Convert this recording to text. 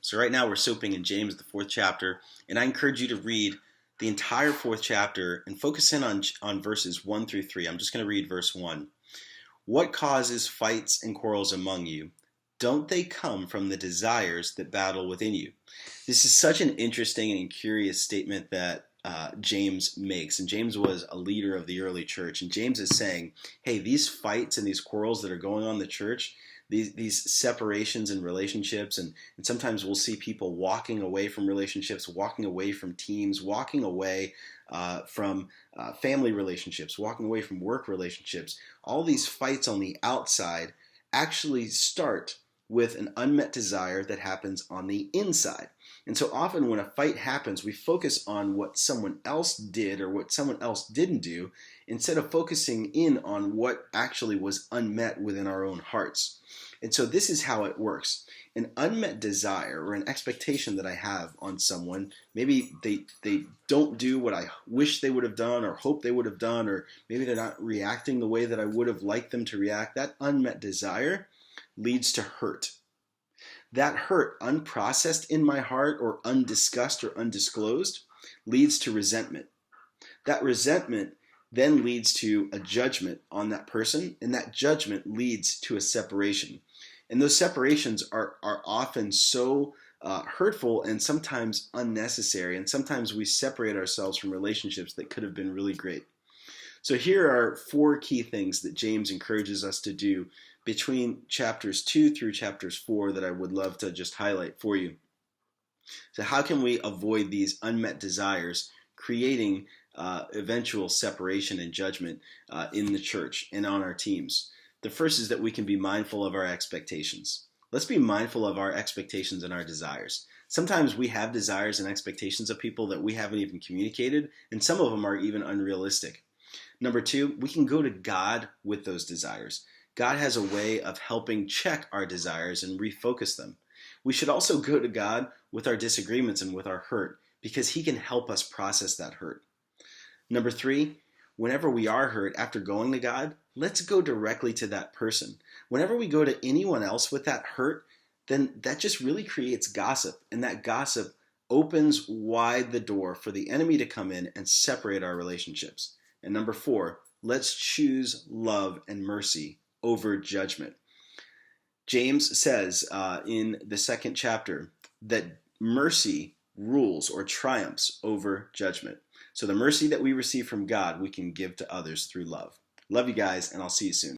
So right now we're soaping in James, the fourth chapter, and I encourage you to read the entire fourth chapter and focus in on verses 1 through 3. I'm just going to read verse 1. What causes fights and quarrels among you? Don't they come from the desires that battle within you? This is such an interesting and curious statement that James makes. And James was a leader of the early church. And James is saying, hey, these fights and these quarrels that are going on in the church, these separations in relationships, and sometimes we'll see people walking away from relationships, walking away from teams, walking away from family relationships, walking away from work relationships. All these fights on the outside actually start with an unmet desire that happens on the inside. And so often when a fight happens, we focus on what someone else did or what someone else didn't do instead of focusing in on what actually was unmet within our own hearts. And so this is how it works. An unmet desire or an expectation that I have on someone, maybe they don't do what I wish they would have done or hope they would have done, or maybe they're not reacting the way that I would have liked them to react. That unmet desire leads to hurt. That hurt, unprocessed in my heart or undiscussed or undisclosed, leads to resentment. That resentment then leads to a judgment on that person, and that judgment leads to a separation. And those separations are often so hurtful and sometimes unnecessary, and sometimes we separate ourselves from relationships that could have been really great. So here are 4 key things that James encourages us to do between chapters 2 through chapters 4 that I would love to just highlight for you. So how can we avoid these unmet desires creating eventual separation and judgment in the church and on our teams? The first is that we can be mindful of our expectations. Let's be mindful of our expectations and our desires. Sometimes we have desires and expectations of people that we haven't even communicated, and some of them are even unrealistic. Number 2, we can go to God with those desires. God has a way of helping check our desires and refocus them. We should also go to God with our disagreements and with our hurt, because He can help us process that hurt. Number 3, whenever we are hurt after going to God, let's go directly to that person. Whenever we go to anyone else with that hurt, then that just really creates gossip, and that gossip opens wide the door for the enemy to come in and separate our relationships. And number 4, let's choose love and mercy over judgment. James says in the second chapter that mercy rules or triumphs over judgment. So the mercy that we receive from God, we can give to others through love. Love you guys, and I'll see you soon.